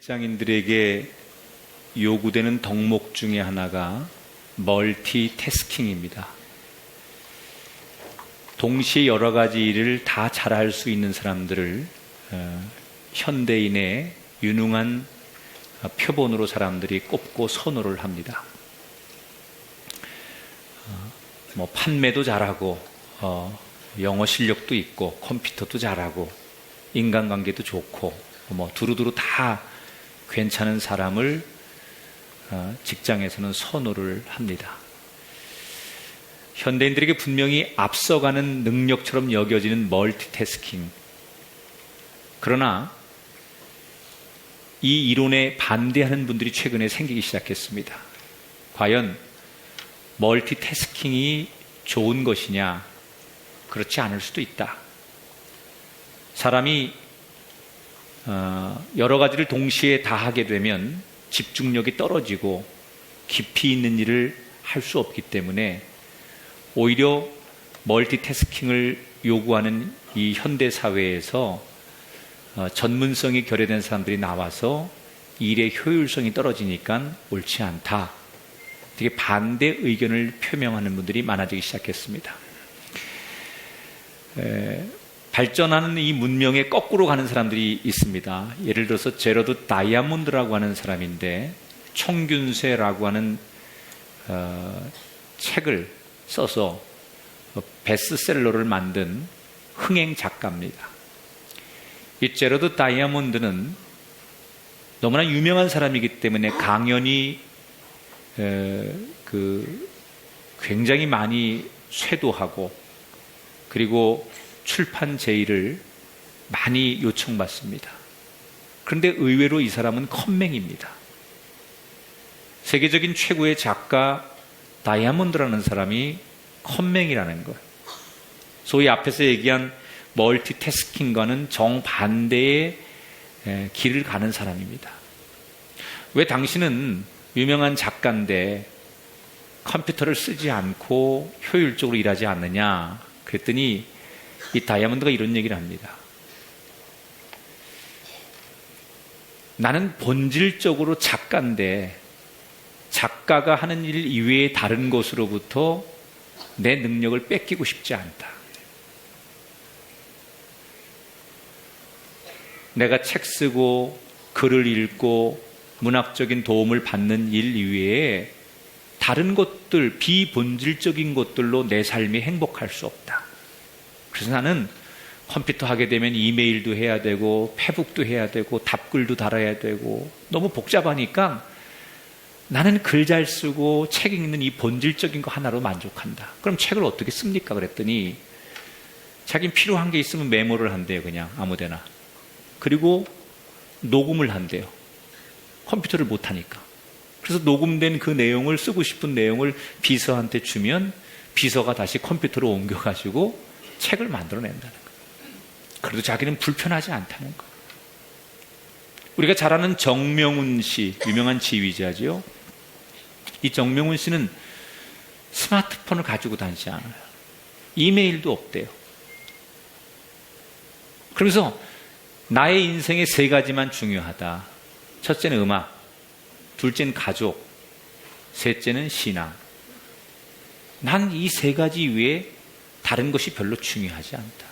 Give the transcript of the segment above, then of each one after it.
직장인들에게 요구되는 덕목 중에 하나가 멀티태스킹입니다. 동시에 여러 가지 일을 다 잘할 수 있는 사람들을 현대인의 유능한 표본으로 사람들이 꼽고 선호를 합니다. 판매도 잘하고 영어 실력도 있고 컴퓨터도 잘하고 인간관계도 좋고 두루두루 다 괜찮은 사람을 직장에서는 선호를 합니다. 현대인들에게 분명히 앞서가는 능력처럼 여겨지는 멀티태스킹. 그러나 이 이론에 반대하는 분들이 최근에 생기기 시작했습니다. 과연 멀티태스킹이 좋은 것이냐? 그렇지 않을 수도 있다. 사람이 여러 가지를 동시에 다 하게 되면 집중력이 떨어지고 깊이 있는 일을 할 수 없기 때문에 오히려 멀티태스킹을 요구하는 이 현대 사회에서 전문성이 결여된 사람들이 나와서 일의 효율성이 떨어지니까 옳지 않다. 되게 반대 의견을 표명하는 분들이 많아지기 시작했습니다. 발전하는 이 문명에 거꾸로 가는 사람들이 있습니다. 예를 들어서 제러드 다이아몬드라고 하는 사람인데 청균쇠라고 하는 책을 써서 베스트셀러를 만든 흥행 작가입니다. 이 제러드 다이아몬드는 너무나 유명한 사람이기 때문에 강연이 굉장히 많이 쇄도하고 그리고 출판 제의를 많이 요청받습니다. 그런데 의외로 이 사람은 컴맹입니다. 세계적인 최고의 작가 다이아몬드라는 사람이 컴맹이라는 것. 소위 앞에서 얘기한 멀티태스킹과는 정반대의 길을 가는 사람입니다. 왜 당신은 유명한 작가인데 컴퓨터를 쓰지 않고 효율적으로 일하지 않느냐? 그랬더니 이 다이아몬드가 이런 얘기를 합니다. 나는 본질적으로 작가인데 작가가 하는 일 이외의 다른 것으로부터 내 능력을 뺏기고 싶지 않다. 내가 책 쓰고 글을 읽고 문학적인 도움을 받는 일 이외에 다른 것들, 비본질적인 것들로 내 삶이 행복할 수 없다. 그래서 나는 컴퓨터 하게 되면 이메일도 해야 되고 페북도 해야 되고 답글도 달아야 되고 너무 복잡하니까 나는 글 잘 쓰고 책 읽는 이 본질적인 거 하나로 만족한다. 그럼 책을 어떻게 씁니까? 그랬더니 자기는 필요한 게 있으면 메모를 한대요. 그냥 아무데나. 그리고 녹음을 한대요. 컴퓨터를 못하니까. 그래서 녹음된 그 내용을 쓰고 싶은 내용을 비서한테 주면 비서가 다시 컴퓨터로 옮겨가지고 책을 만들어낸다는 거예요. 그래도 자기는 불편하지 않다는 거예요. 우리가 잘 아는 정명훈 씨, 유명한 지휘자죠. 이 정명훈 씨는 스마트폰을 가지고 다니지 않아요. 이메일도 없대요. 그러면서 나의 인생에 3가지만 중요하다. 첫째는 음악, 둘째는 가족, 셋째는 신앙. 난 이 3가지 외에 다른 것이 별로 중요하지 않다.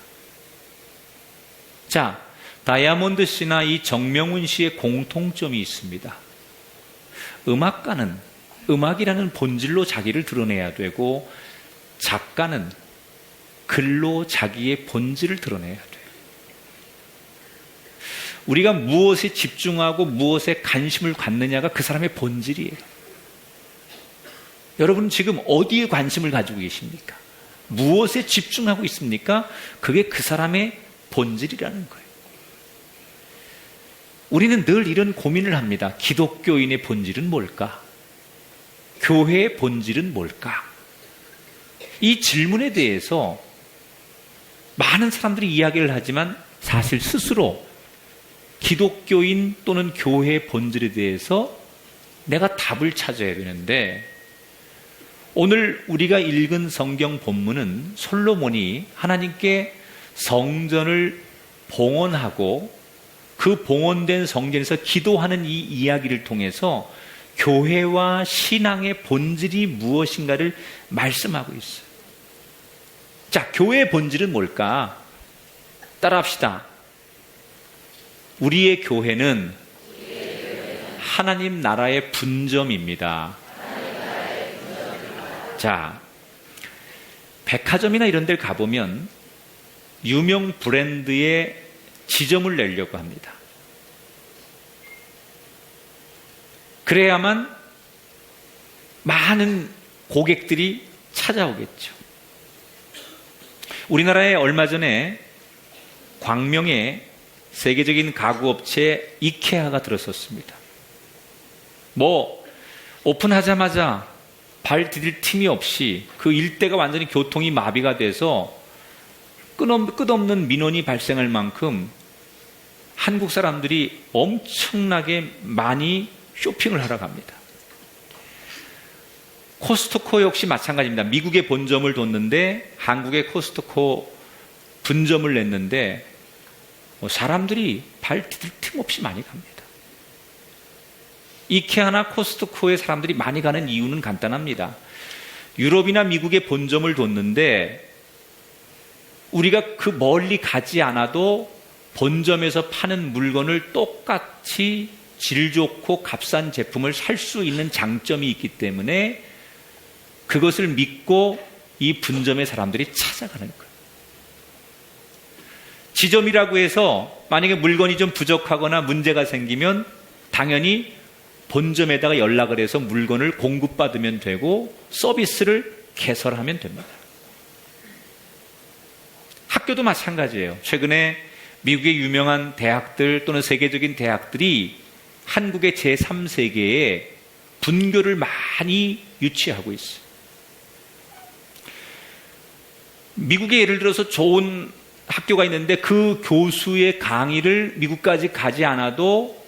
자, 다이아몬드 씨나 이 정명훈 씨의 공통점이 있습니다. 음악가는 음악이라는 본질로 자기를 드러내야 되고 작가는 글로 자기의 본질을 드러내야 돼요. 우리가 무엇에 집중하고 무엇에 관심을 갖느냐가 그 사람의 본질이에요. 여러분 지금 어디에 관심을 가지고 계십니까? 무엇에 집중하고 있습니까? 그게 그 사람의 본질이라는 거예요. 우리는 늘 이런 고민을 합니다. 기독교인의 본질은 뭘까? 교회의 본질은 뭘까? 이 질문에 대해서 많은 사람들이 이야기를 하지만 사실 스스로 기독교인 또는 교회의 본질에 대해서 내가 답을 찾아야 되는데 오늘 우리가 읽은 성경 본문은 솔로몬이 하나님께 성전을 봉헌하고 그 그 봉헌된 성전에서 기도하는 이 이야기를 통해서 교회와 신앙의 본질이 무엇인가를 말씀하고 있어요. 자, 교회의 본질은 뭘까? 따라합시다. 우리의 교회는 하나님 나라의 분점입니다. 자, 백화점이나 이런 데를 가보면 유명 브랜드의 지점을 내려고 합니다. 그래야만 많은 고객들이 찾아오겠죠. 우리나라에 얼마 전에 광명에 세계적인 가구업체 이케아가 들어섰습니다. 오픈하자마자 발 디딜 틈이 없이 그 일대가 완전히 교통이 마비가 돼서 끝없는 민원이 발생할 만큼 한국 사람들이 엄청나게 많이 쇼핑을 하러 갑니다. 코스트코 역시 마찬가지입니다. 미국에 본점을 뒀는데 한국에 코스트코 분점을 냈는데 사람들이 발 디딜 틈 없이 많이 갑니다. 이케아나 코스트코에 사람들이 많이 가는 이유는 간단합니다. 유럽이나 미국에 본점을 뒀는데 우리가 그 멀리 가지 않아도 본점에서 파는 물건을 똑같이 질 좋고 값싼 제품을 살 수 있는 장점이 있기 때문에 그것을 믿고 이 분점의 사람들이 찾아가는 거예요. 지점이라고 해서 만약에 물건이 좀 부족하거나 문제가 생기면 당연히 본점에다가 연락을 해서 물건을 공급받으면 되고 서비스를 개설하면 됩니다. 학교도 마찬가지예요. 최근에 미국의 유명한 대학들 또는 세계적인 대학들이 한국의 제3세계에 분교를 많이 유치하고 있어요. 미국에 예를 들어서 좋은 학교가 있는데 그 교수의 강의를 미국까지 가지 않아도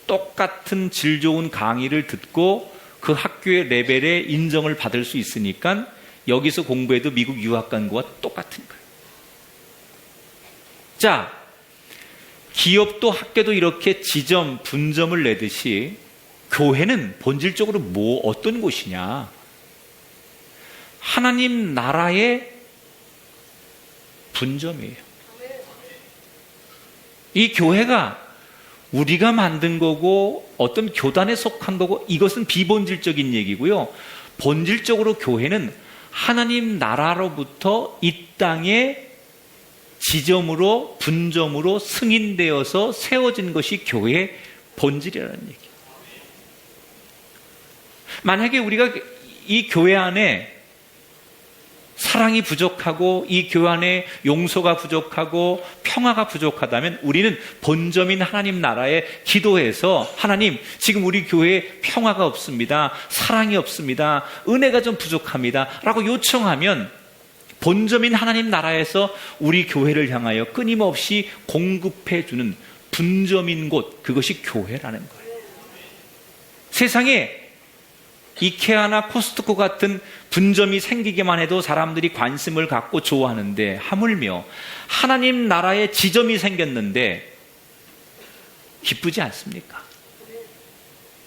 똑같은 질 좋은 강의를 듣고 그 학교의 레벨에 인정을 받을 수 있으니까 여기서 공부해도 미국 유학 간 거와 똑같은 거예요. 자, 기업도 학교도 이렇게 지점, 분점을 내듯이 교회는 본질적으로 어떤 곳이냐? 하나님 나라의 분점이에요. 이 교회가 우리가 만든 거고 어떤 교단에 속한 거고 이것은 비본질적인 얘기고요. 본질적으로 교회는 하나님 나라로부터 이 땅에 지점으로 분점으로 승인되어서 세워진 것이 교회의 본질이라는 얘기예요. 만약에 우리가 이 교회 안에 사랑이 부족하고 이 교회 안에 용서가 부족하고 평화가 부족하다면 우리는 본점인 하나님 나라에 기도해서 하나님, 지금 우리 교회에 평화가 없습니다. 사랑이 없습니다. 은혜가 좀 부족합니다. 라고 요청하면 본점인 하나님 나라에서 우리 교회를 향하여 끊임없이 공급해주는 분점인 곳, 그것이 교회라는 거예요. 세상에 이케아나 코스트코 같은 분점이 생기기만 해도 사람들이 관심을 갖고 좋아하는데 하물며 하나님 나라의 지점이 생겼는데 기쁘지 않습니까?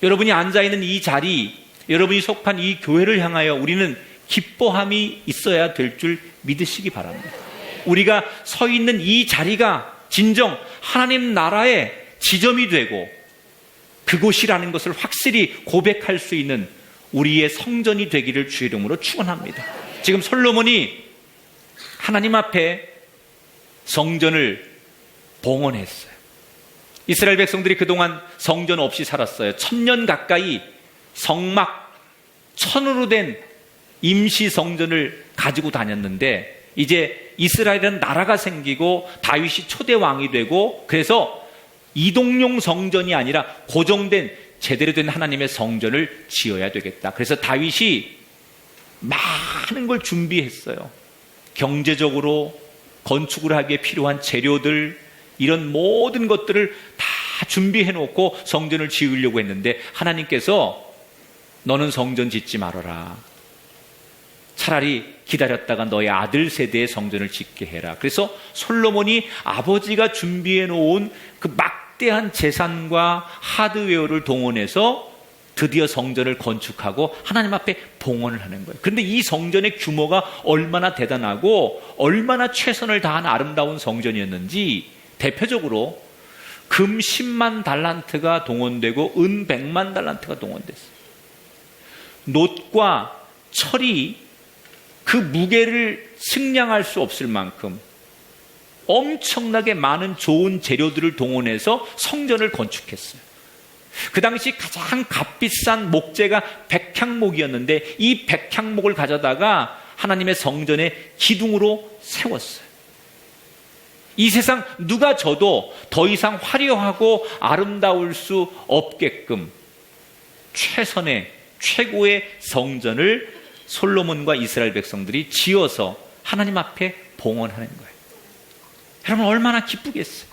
여러분이 앉아있는 이 자리, 여러분이 속한 이 교회를 향하여 우리는 기뻐함이 있어야 될 줄 믿으시기 바랍니다. 우리가 서 있는 이 자리가 진정 하나님 나라의 지점이 되고 그곳이라는 것을 확실히 고백할 수 있는 우리의 성전이 되기를 주의 이름으로 축원합니다. 지금 솔로몬이 하나님 앞에 성전을 봉헌했어요. 이스라엘 백성들이 그동안 성전 없이 살았어요. 1000년 가까이 성막, 천으로 된 임시 성전을 가지고 다녔는데 이제 이스라엘은 나라가 생기고 다윗이 초대 왕이 되고 그래서 이동용 성전이 아니라 고정된 제대로 된 하나님의 성전을 지어야 되겠다. 그래서 다윗이 많은 걸 준비했어요. 경제적으로 건축을 하기에 필요한 재료들, 이런 모든 것들을 다 준비해 놓고 성전을 지으려고 했는데 하나님께서 너는 성전 짓지 말아라. 차라리 기다렸다가 너의 아들 세대의 성전을 짓게 해라. 그래서 솔로몬이 아버지가 준비해 놓은 그 막대 막대한 재산과 하드웨어를 동원해서 드디어 성전을 건축하고 하나님 앞에 봉헌을 하는 거예요. 그런데 이 성전의 규모가 얼마나 대단하고 얼마나 최선을 다한 아름다운 성전이었는지 대표적으로 금 10만 달란트가 동원되고 은 100만 달란트가 동원됐어요. 놋과 철이 그 무게를 측량할 수 없을 만큼 엄청나게 많은 좋은 재료들을 동원해서 성전을 건축했어요. 그 당시 가장 값비싼 목재가 백향목이었는데 이 백향목을 가져다가 하나님의 성전의 기둥으로 세웠어요. 이 세상 누가 져도 더 이상 화려하고 아름다울 수 없게끔 최선의 최고의 성전을 솔로몬과 이스라엘 백성들이 지어서 하나님 앞에 봉헌하는 거예요. 여러분 얼마나 기쁘겠어요.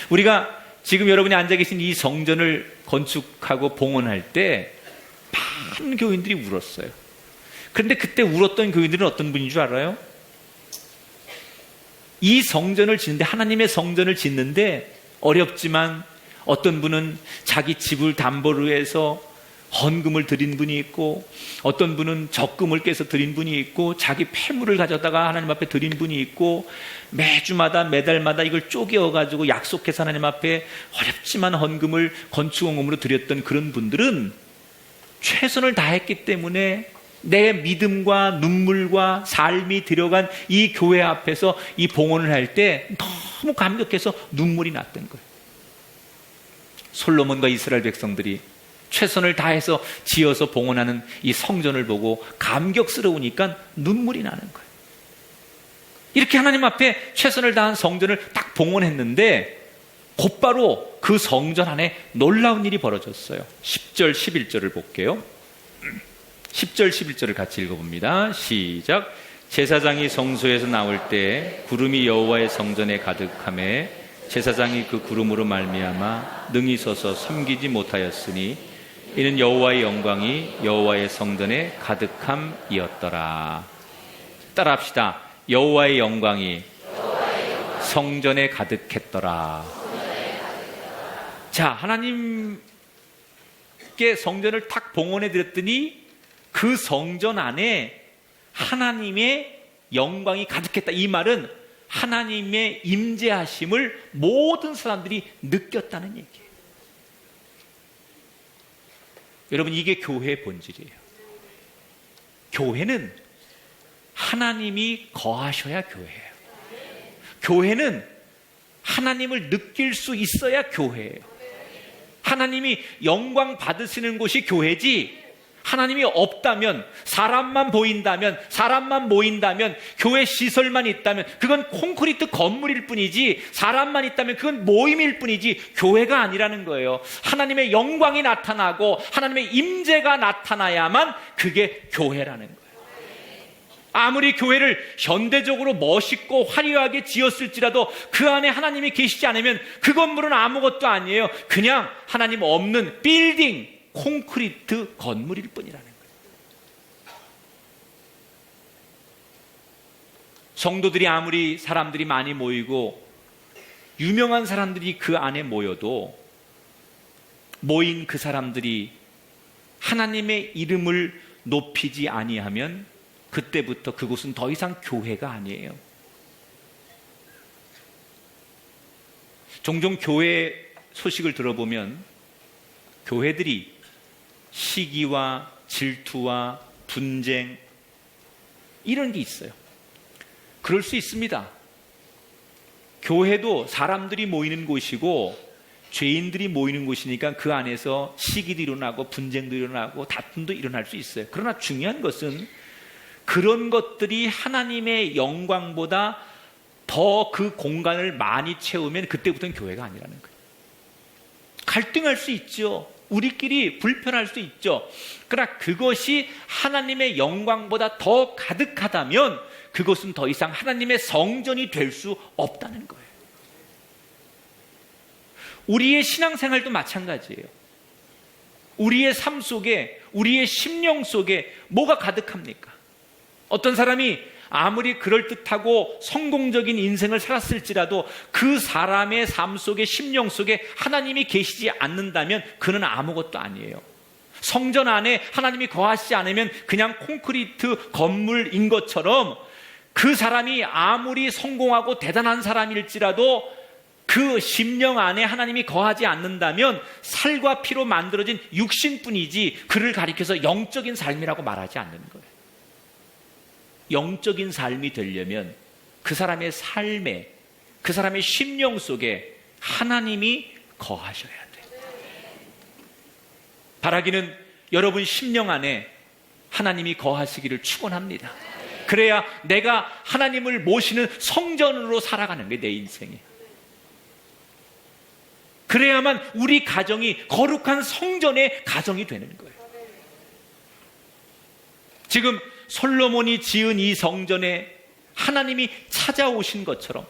우리가 지금 여러분이 앉아 계신 이 성전을 건축하고 봉헌할 때 많은 교인들이 울었어요. 그런데 그때 울었던 교인들은 어떤 분인 줄 알아요? 이 성전을 짓는데, 하나님의 성전을 짓는데 어렵지만 어떤 분은 자기 집을 담보로 해서 헌금을 드린 분이 있고, 어떤 분은 적금을 깨서 드린 분이 있고, 자기 폐물을 가져다가 하나님 앞에 드린 분이 있고, 매주마다 매달마다 이걸 쪼개어가지고 약속해서 하나님 앞에 어렵지만 헌금을 건축헌금으로 드렸던 그런 분들은 최선을 다했기 때문에 내 믿음과 눈물과 삶이 들어간 이 교회 앞에서 이 봉헌을 할 때 너무 감격해서 눈물이 났던 거예요. 솔로몬과 이스라엘 백성들이 최선을 다해서 지어서 봉헌하는 이 성전을 보고 감격스러우니까 눈물이 나는 거예요. 이렇게 하나님 앞에 최선을 다한 성전을 딱 봉헌했는데 곧바로 그 성전 안에 놀라운 일이 벌어졌어요. 10절 11절을 볼게요. 10절 11절을 같이 읽어봅니다. 시작. 제사장이 성소에서 나올 때 구름이 여호와의 성전에 가득하매 제사장이 그 구름으로 말미암아 능히 서서 섬기지 못하였으니 이는 여호와의 영광이 여호와의 성전에 가득함이었더라. 따라합시다. 여호와의 영광이 성전에 가득했더라. 자, 하나님께 성전을 탁 봉헌해 드렸더니 그 성전 안에 하나님의 영광이 가득했다. 이 말은 하나님의 임재하심을 모든 사람들이 느꼈다는 얘기예요. 여러분, 이게 교회의 본질이에요. 교회는 하나님이 거하셔야 교회예요. 교회는 하나님을 느낄 수 있어야 교회예요. 하나님이 영광 받으시는 곳이 교회지, 하나님이 없다면, 사람만 보인다면, 사람만 모인다면, 교회 시설만 있다면 그건 콘크리트 건물일 뿐이지, 사람만 있다면 그건 모임일 뿐이지 교회가 아니라는 거예요. 하나님의 영광이 나타나고 하나님의 임재가 나타나야만 그게 교회라는 거예요. 아무리 교회를 현대적으로 멋있고 화려하게 지었을지라도 그 안에 하나님이 계시지 않으면 그 건물은 아무것도 아니에요. 그냥 하나님 없는 빌딩, 콘크리트 건물일 뿐이라는 거예요. 성도들이 아무리 사람들이 많이 모이고 유명한 사람들이 그 안에 모여도 모인 그 사람들이 하나님의 이름을 높이지 아니하면 그때부터 그곳은 더 이상 교회가 아니에요. 종종 교회 소식을 들어보면 교회들이 시기와 질투와 분쟁 이런 게 있어요. 그럴 수 있습니다. 교회도 사람들이 모이는 곳이고 죄인들이 모이는 곳이니까 그 안에서 시기도 일어나고 분쟁도 일어나고 다툼도 일어날 수 있어요. 그러나 중요한 것은 그런 것들이 하나님의 영광보다 더 그 공간을 많이 채우면 그때부터는 교회가 아니라는 거예요. 갈등할 수 있죠. 우리끼리 불편할 수 있죠. 그러나 그것이 하나님의 영광보다 더 가득하다면 그것은 더 이상 하나님의 성전이 될 수 없다는 거예요. 우리의 신앙생활도 마찬가지예요. 우리의 삶 속에, 우리의 심령 속에 뭐가 가득합니까? 어떤 사람이 아무리 그럴듯하고 성공적인 인생을 살았을지라도 그 사람의 삶 속에, 심령 속에 하나님이 계시지 않는다면 그는 아무것도 아니에요. 성전 안에 하나님이 거하시지 않으면 그냥 콘크리트 건물인 것처럼 그 사람이 아무리 성공하고 대단한 사람일지라도 그 심령 안에 하나님이 거하지 않는다면 살과 피로 만들어진 육신뿐이지 그를 가리켜서 영적인 삶이라고 말하지 않는 거예요. 영적인 삶이 되려면 그 사람의 삶에, 그 사람의 심령 속에 하나님이 거하셔야 돼요. 바라기는 여러분 심령 안에 하나님이 거하시기를 축원합니다. 그래야 내가 하나님을 모시는 성전으로 살아가는 게 내 인생이에요. 그래야만 우리 가정이 거룩한 성전의 가정이 되는 거예요. 지금 솔로몬이 지은 이 성전에 하나님이 찾아오신 것처럼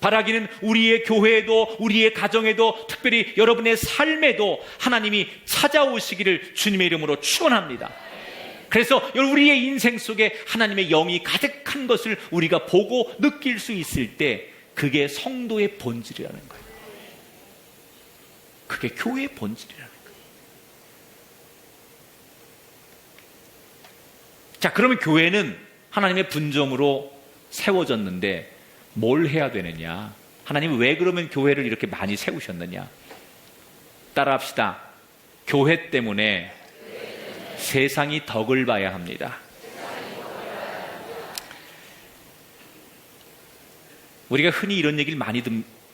바라기는 우리의 교회에도, 우리의 가정에도, 특별히 여러분의 삶에도 하나님이 찾아오시기를 주님의 이름으로 축원합니다. 그래서 우리의 인생 속에 하나님의 영이 가득한 것을 우리가 보고 느낄 수 있을 때 그게 성도의 본질이라는 거예요. 그게 교회의 본질이라는 거예요. 자, 그러면 교회는 하나님의 분점으로 세워졌는데 뭘 해야 되느냐? 하나님은 왜 그러면 교회를 이렇게 많이 세우셨느냐? 따라합시다. 교회 때문에 세상이 덕을 봐야 합니다. 우리가 흔히 이런 얘기를 많이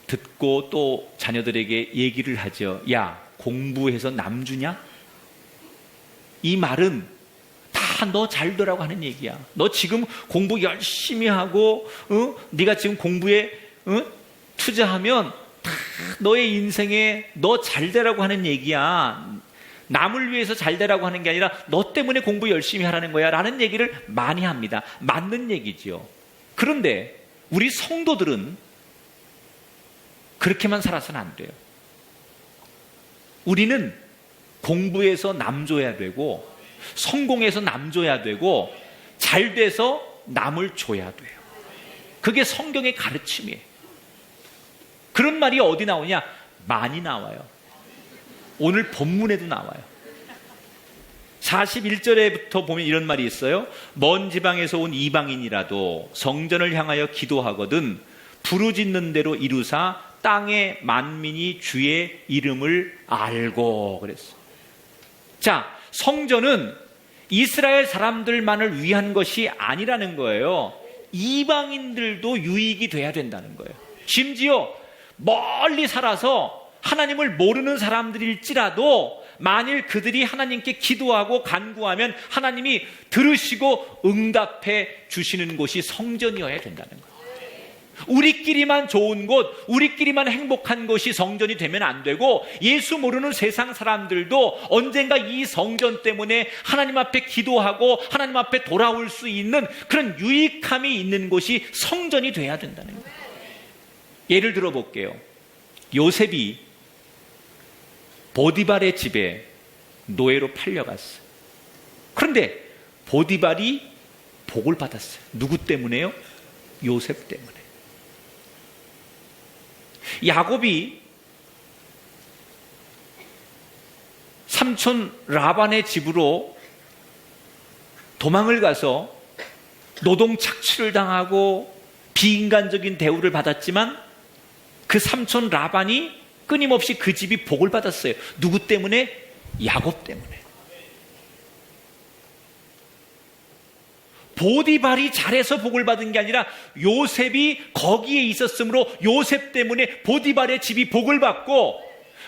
듣고 또 자녀들에게 얘기를 하죠. 야, 공부해서 남 주냐? 이 말은 다 너 잘 되라고 하는 얘기야. 너 지금 공부 열심히 하고 네가 지금 공부에 투자하면 다 너의 인생에 너 잘 되라고 하는 얘기야. 남을 위해서 잘 되라고 하는 게 아니라 너 때문에 공부 열심히 하라는 거야 라는 얘기를 많이 합니다. 맞는 얘기죠. 그런데 우리 성도들은 그렇게만 살아서는 안 돼요. 우리는 공부해서 남 줘야 되고 성공해서 남 줘야 되고 잘 돼서 남을 줘야 돼요. 그게 성경의 가르침이에요. 그런 말이 어디 나오냐? 많이 나와요. 오늘 본문에도 나와요. 41절에부터 보면 이런 말이 있어요. 먼 지방에서 온 이방인이라도 성전을 향하여 기도하거든 부르짖는 대로 이루사 땅의 만민이 주의 이름을 알고 그랬어요. 자, 성전은 이스라엘 사람들만을 위한 것이 아니라는 거예요. 이방인들도 유익이 돼야 된다는 거예요. 심지어 멀리 살아서 하나님을 모르는 사람들일지라도 만일 그들이 하나님께 기도하고 간구하면 하나님이 들으시고 응답해 주시는 곳이 성전이어야 된다는 거예요. 우리끼리만 좋은 곳, 우리끼리만 행복한 곳이 성전이 되면 안 되고 예수 모르는 세상 사람들도 언젠가 이 성전 때문에 하나님 앞에 기도하고 하나님 앞에 돌아올 수 있는 그런 유익함이 있는 곳이 성전이 돼야 된다는 거예요. 예를 들어 볼게요. 요셉이 보디발의 집에 노예로 팔려갔어요. 그런데 보디발이 복을 받았어요. 누구 때문에요? 요셉 때문에. 야곱이 삼촌 라반의 집으로 도망을 가서 노동 착취를 당하고 비인간적인 대우를 받았지만 그 삼촌 라반이 끊임없이 그 집이 복을 받았어요. 누구 때문에? 야곱 때문에. 보디발이 잘해서 복을 받은 게 아니라 요셉이 거기에 있었으므로 요셉 때문에 보디발의 집이 복을 받고,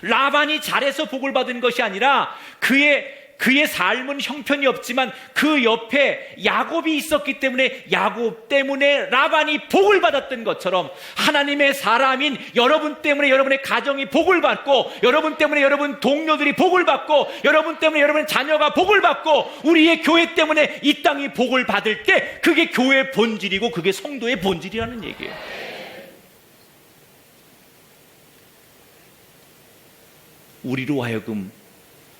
라반이 잘해서 복을 받은 것이 아니라 그의 삶은 형편이 없지만 그 옆에 야곱이 있었기 때문에 야곱 때문에 라반이 복을 받았던 것처럼 하나님의 사람인 여러분 때문에 여러분의 가정이 복을 받고, 여러분 때문에 여러분 동료들이 복을 받고, 여러분 때문에 여러분의 자녀가 복을 받고, 우리의 교회 때문에 이 땅이 복을 받을 때 그게 교회의 본질이고 그게 성도의 본질이라는 얘기예요. 우리로 하여금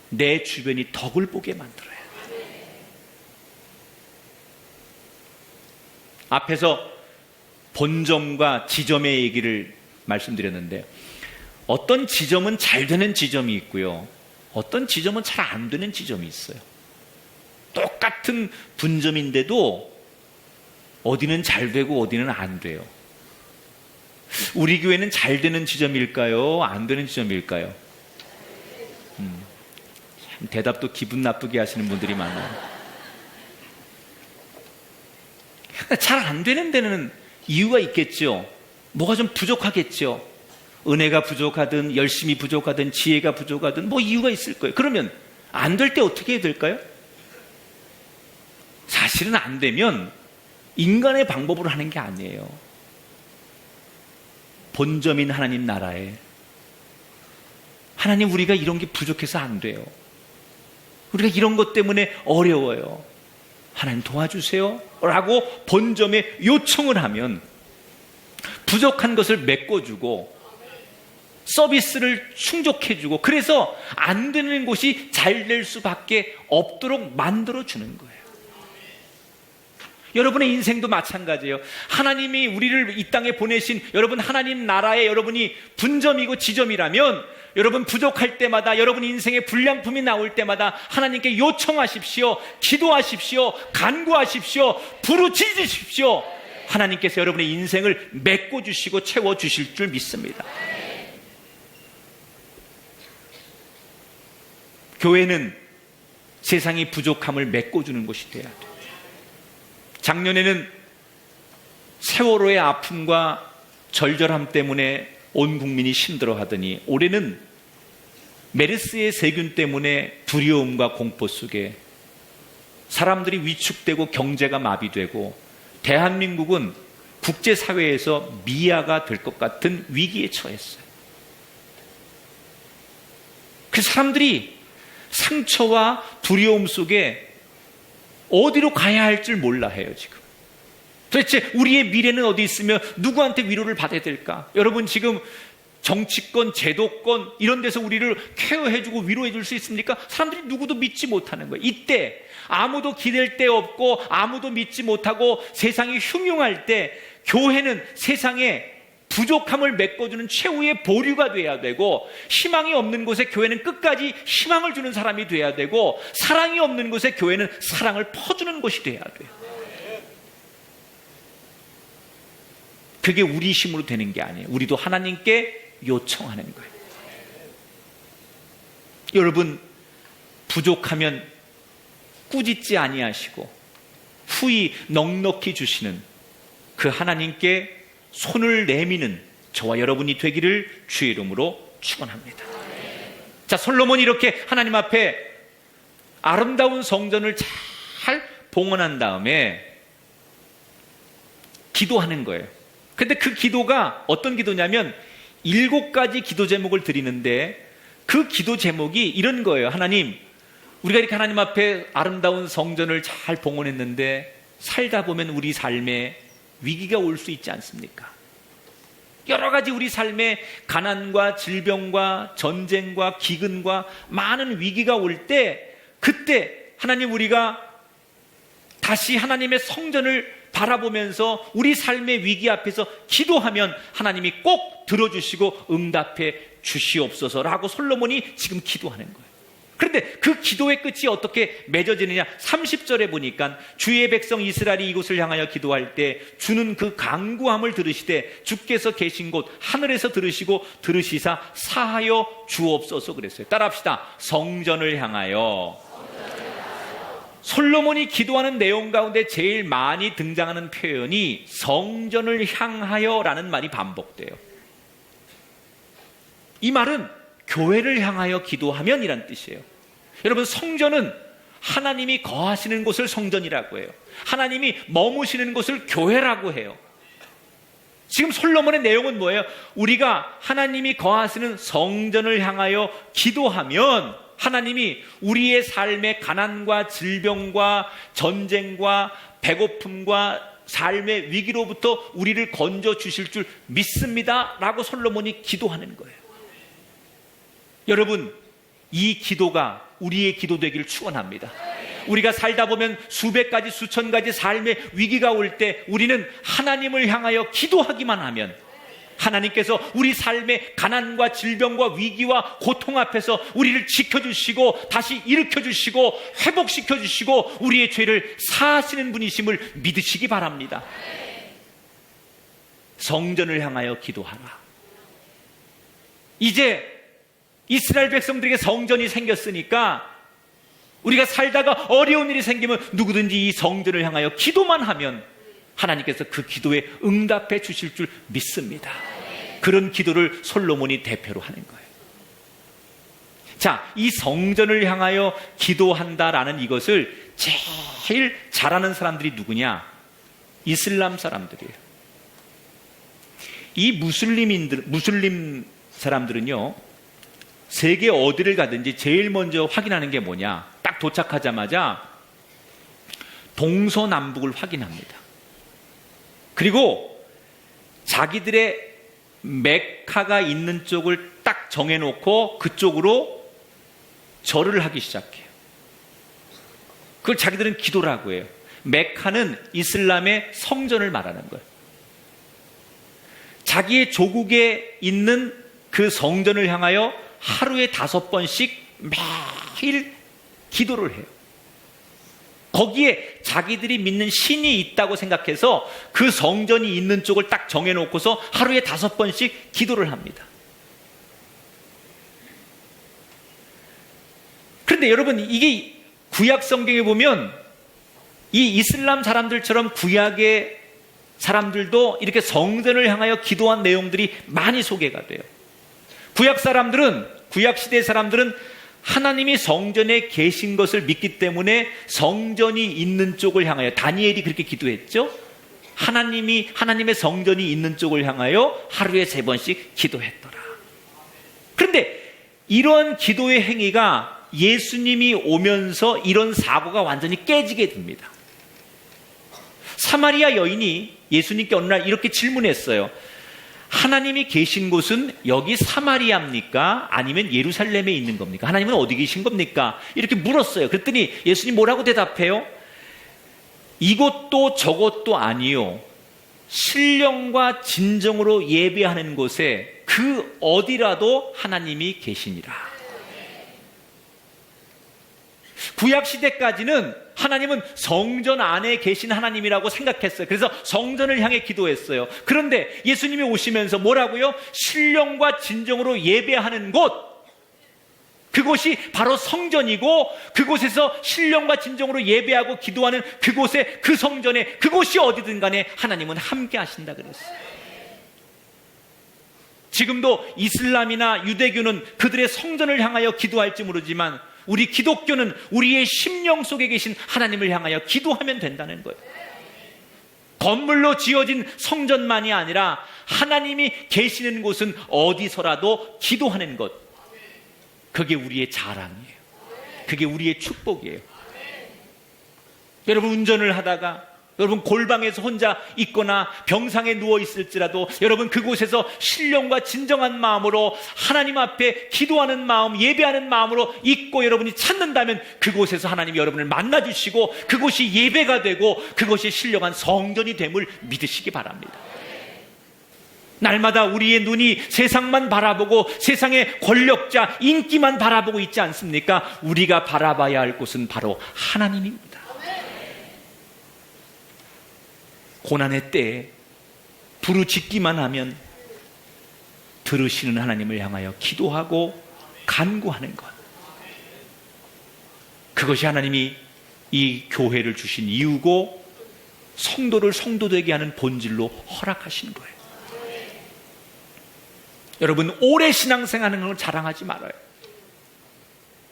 내 주변이 덕을 보게 만들어요. 앞에서 본점과 지점의 얘기를 말씀드렸는데, 어떤 지점은 잘 되는 지점이 있고요, 어떤 지점은 잘 안 되는 지점이 있어요. 똑같은 분점인데도 어디는 잘 되고 어디는 안 돼요. 우리 교회는 잘 되는 지점일까요? 안 되는 지점일까요? 참 대답도 기분 나쁘게 하시는 분들이 많아요. 잘 안 되는 데는 이유가 있겠죠. 뭐가 좀 부족하겠죠. 은혜가 부족하든 열심히 부족하든 지혜가 부족하든 뭐 이유가 있을 거예요. 그러면 안 될 때 어떻게 해야 될까요? 사실은 안 되면 인간의 방법으로 하는 게 아니에요. 본점인 하나님 나라에, 하나님, 우리가 이런 게 부족해서 안 돼요. 우리가 이런 것 때문에 어려워요. 하나님 도와주세요 라고 본점에 요청을 하면 부족한 것을 메꿔주고 서비스를 충족해주고, 그래서 안 되는 곳이 잘 될 수밖에 없도록 만들어주는 거예요. 여러분의 인생도 마찬가지예요. 하나님이 우리를 이 땅에 보내신 여러분 하나님 나라에 여러분이 분점이고 지점이라면, 여러분 부족할 때마다, 여러분 인생에 불량품이 나올 때마다 하나님께 요청하십시오. 기도하십시오. 간구하십시오. 부르짖으십시오. 하나님께서 여러분의 인생을 메꿔주시고 채워주실 줄 믿습니다. 교회는 세상의 부족함을 메꿔주는 곳이 돼야 돼요. 작년에는 세월호의 아픔과 절절함 때문에 온 국민이 힘들어하더니, 올해는 메르스의 세균 때문에 두려움과 공포 속에 사람들이 위축되고 경제가 마비되고 대한민국은 국제사회에서 미아가 될 것 같은 위기에 처했어요. 그 사람들이 상처와 두려움 속에 어디로 가야 할 줄 몰라 해요, 지금. 도대체 우리의 미래는 어디 있으며 누구한테 위로를 받아야 될까? 여러분, 지금 정치권, 제도권 이런 데서 우리를 케어해주고 위로해줄 수 있습니까? 사람들이 누구도 믿지 못하는 거예요. 이때 아무도 기댈 데 없고 아무도 믿지 못하고 세상이 흉흉할 때, 교회는 세상에 부족함을 메꿔주는 최후의 보류가 돼야 되고, 희망이 없는 곳에 교회는 끝까지 희망을 주는 사람이 돼야 되고, 사랑이 없는 곳에 교회는 사랑을 퍼주는 곳이 돼야 돼요. 그게 우리 힘으로 되는 게 아니에요. 우리도 하나님께 요청하는 거예요. 여러분, 부족하면 꾸짖지 아니하시고 후히 넉넉히 주시는 그 하나님께 손을 내미는 저와 여러분이 되기를 주의 이름으로 축원합니다. 자, 솔로몬이 이렇게 하나님 앞에 아름다운 성전을 잘 봉헌한 다음에 기도하는 거예요. 근데 그 기도가 어떤 기도냐면 7가지 기도 제목을 드리는데, 그 기도 제목이 이런 거예요. 하나님, 우리가 이렇게 하나님 앞에 아름다운 성전을 잘 봉헌했는데 살다 보면 우리 삶에 위기가 올 수 있지 않습니까? 여러 가지 우리 삶에 가난과 질병과 전쟁과 기근과 많은 위기가 올 때, 그때 하나님, 우리가 다시 하나님의 성전을 바라보면서 우리 삶의 위기 앞에서 기도하면 하나님이 꼭 들어주시고 응답해 주시옵소서라고 솔로몬이 지금 기도하는 거예요. 그런데 그 기도의 끝이 어떻게 맺어지느냐? 30절에 보니까 주의 백성 이스라엘이 이곳을 향하여 기도할 때 주는 그 간구함을 들으시되 주께서 계신 곳 하늘에서 들으시고 들으시사 사하여 주옵소서 그랬어요. 따라합시다. 성전을 향하여. 솔로몬이 기도하는 내용 가운데 제일 많이 등장하는 표현이 성전을 향하여라는 말이 반복돼요. 이 말은 교회를 향하여 기도하면 이란 뜻이에요. 여러분, 성전은 하나님이 거하시는 곳을 성전이라고 해요. 하나님이 머무시는 곳을 교회라고 해요. 지금 솔로몬의 내용은 뭐예요? 우리가 하나님이 거하시는 성전을 향하여 기도하면 하나님이 우리의 삶의 가난과 질병과 전쟁과 배고픔과 삶의 위기로부터 우리를 건져 주실 줄 믿습니다 라고 솔로몬이 기도하는 거예요. 여러분, 이 기도가 우리의 기도 되기를 축원합니다. 우리가 살다 보면 수백 가지, 수천 가지 삶의 위기가 올 때 우리는 하나님을 향하여 기도하기만 하면 하나님께서 우리 삶의 가난과 질병과 위기와 고통 앞에서 우리를 지켜주시고 다시 일으켜주시고 회복시켜주시고 우리의 죄를 사하시는 분이심을 믿으시기 바랍니다. 성전을 향하여 기도하라. 이제 이스라엘 백성들에게 성전이 생겼으니까 우리가 살다가 어려운 일이 생기면 누구든지 이 성전을 향하여 기도만 하면 하나님께서 그 기도에 응답해 주실 줄 믿습니다. 그런 기도를 솔로몬이 대표로 하는 거예요. 자, 이 성전을 향하여 기도한다라는 이것을 제일 잘하는 사람들이 누구냐? 이슬람 사람들이에요. 이 무슬림 사람들은요, 세계 어디를 가든지 제일 먼저 확인하는 게 뭐냐? 딱 도착하자마자 동서남북을 확인합니다. 그리고 자기들의 메카가 있는 쪽을 딱 정해놓고 그쪽으로 절을 하기 시작해요. 그걸 자기들은 기도라고 해요. 메카는 이슬람의 성전을 말하는 거예요. 자기의 조국에 있는 그 성전을 향하여 하루에 5번씩 매일 기도를 해요. 거기에 자기들이 믿는 신이 있다고 생각해서 그 성전이 있는 쪽을 딱 정해놓고서 하루에 5번씩 기도를 합니다. 그런데 여러분, 이게 구약 성경에 보면 이 이슬람 사람들처럼 구약의 사람들도 이렇게 성전을 향하여 기도한 내용들이 많이 소개가 돼요. 구약 시대 사람들은 하나님이 성전에 계신 것을 믿기 때문에 성전이 있는 쪽을 향하여, 다니엘이 그렇게 기도했죠. 하나님의 성전이 있는 쪽을 향하여 하루에 3번씩 기도했더라. 그런데 이런 기도의 행위가 예수님이 오면서 이런 사고가 완전히 깨지게 됩니다. 사마리아 여인이 예수님께 어느 날 이렇게 질문했어요. 하나님이 계신 곳은 여기 사마리아입니까? 아니면 예루살렘에 있는 겁니까? 하나님은 어디 계신 겁니까? 이렇게 물었어요. 그랬더니 예수님 뭐라고 대답해요? 이것도 저것도 아니요. 신령과 진정으로 예배하는 곳에 그 어디라도 하나님이 계시니라. 구약시대까지는 하나님은 성전 안에 계신 하나님이라고 생각했어요. 그래서 성전을 향해 기도했어요. 그런데 예수님이 오시면서 뭐라고요? 신령과 진정으로 예배하는 곳, 그곳이 바로 성전이고 그곳에서 신령과 진정으로 예배하고 기도하는 그곳에, 그 성전에, 그곳이 어디든 간에 하나님은 함께 하신다 그랬어요. 지금도 이슬람이나 유대교는 그들의 성전을 향하여 기도할지 모르지만 우리 기독교는 우리의 심령 속에 계신 하나님을 향하여 기도하면 된다는 거예요. 건물로 지어진 성전만이 아니라 하나님이 계시는 곳은 어디서라도 기도하는 것, 그게 우리의 자랑이에요. 그게 우리의 축복이에요. 여러분, 운전을 하다가 여러분 골방에서 혼자 있거나 병상에 누워 있을지라도 여러분 그곳에서 신령과 진정한 마음으로 하나님 앞에 기도하는 마음, 예배하는 마음으로 있고 여러분이 찾는다면 그곳에서 하나님이 여러분을 만나주시고 그곳이 예배가 되고 그것이 신령한 성전이 됨을 믿으시기 바랍니다. 날마다 우리의 눈이 세상만 바라보고 세상의 권력자, 인기만 바라보고 있지 않습니까? 우리가 바라봐야 할 곳은 바로 하나님입니다. 고난의 때에 부르짖기만 하면 들으시는 하나님을 향하여 기도하고 간구하는 것, 그것이 하나님이 이 교회를 주신 이유고 성도를 성도되게 하는 본질로 허락하신 거예요. 여러분, 오래 신앙생활하는 걸 자랑하지 말아요.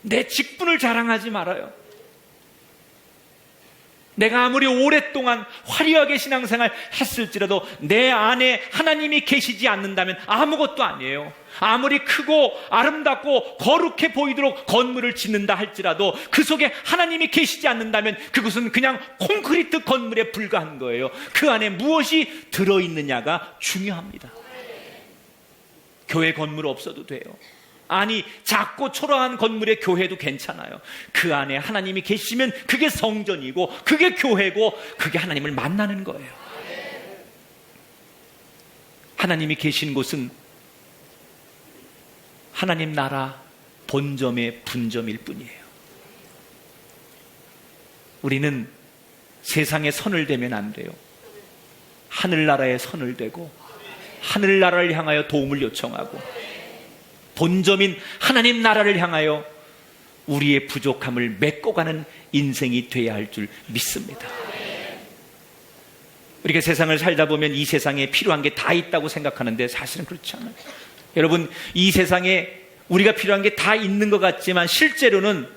내 직분을 자랑하지 말아요. 내가 아무리 오랫동안 화려하게 신앙생활 했을지라도 내 안에 하나님이 계시지 않는다면 아무것도 아니에요. 아무리 크고 아름답고 거룩해 보이도록 건물을 짓는다 할지라도 그 속에 하나님이 계시지 않는다면 그것은 그냥 콘크리트 건물에 불과한 거예요. 그 안에 무엇이 들어있느냐가 중요합니다. 교회 건물 없어도 돼요. 아니, 작고 초라한 건물의 교회도 괜찮아요. 그 안에 하나님이 계시면 그게 성전이고 그게 교회고 그게 하나님을 만나는 거예요. 하나님이 계신 곳은 하나님 나라 본점의 분점일 뿐이에요. 우리는 세상에 선을 대면 안 돼요. 하늘나라에 선을 대고 하늘나라를 향하여 도움을 요청하고 본점인 하나님 나라를 향하여 우리의 부족함을 메꿔가는 인생이 돼야 할 줄 믿습니다. 우리가 세상을 살다 보면 이 세상에 필요한 게 다 있다고 생각하는데 사실은 그렇지 않아요. 여러분, 이 세상에 우리가 필요한 게 다 있는 것 같지만 실제로는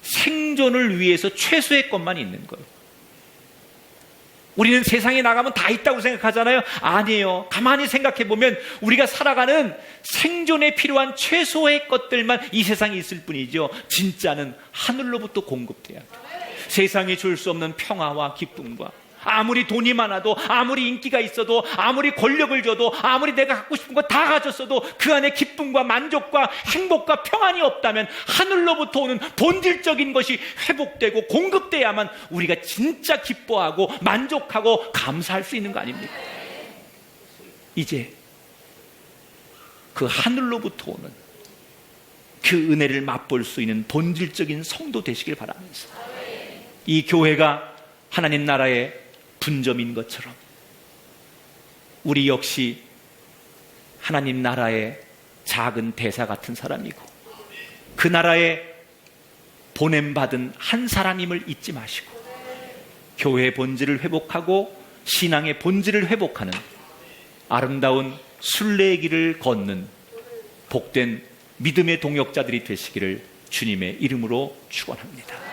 생존을 위해서 최소의 것만 있는 거예요. 우리는 세상에 나가면 다 있다고 생각하잖아요. 아니에요. 가만히 생각해 보면 우리가 살아가는 생존에 필요한 최소의 것들만 이 세상에 있을 뿐이죠. 진짜는 하늘로부터 공급돼야 돼요. 세상이 줄 수 없는 평화와 기쁨과, 아무리 돈이 많아도, 아무리 인기가 있어도, 아무리 권력을 줘도, 아무리 내가 갖고 싶은 거 다 가졌어도 그 안에 기쁨과 만족과 행복과 평안이 없다면 하늘로부터 오는 본질적인 것이 회복되고 공급돼야만 우리가 진짜 기뻐하고 만족하고 감사할 수 있는 거 아닙니까? 이제 그 하늘로부터 오는 그 은혜를 맛볼 수 있는 본질적인 성도 되시길 바라면서, 이 교회가 하나님 나라의 분점인 것처럼 우리 역시 하나님 나라의 작은 대사 같은 사람이고 그 나라에 보냄받은 한 사람임을 잊지 마시고 교회의 본질을 회복하고 신앙의 본질을 회복하는 아름다운 순례의 길을 걷는 복된 믿음의 동역자들이 되시기를 주님의 이름으로 축원합니다.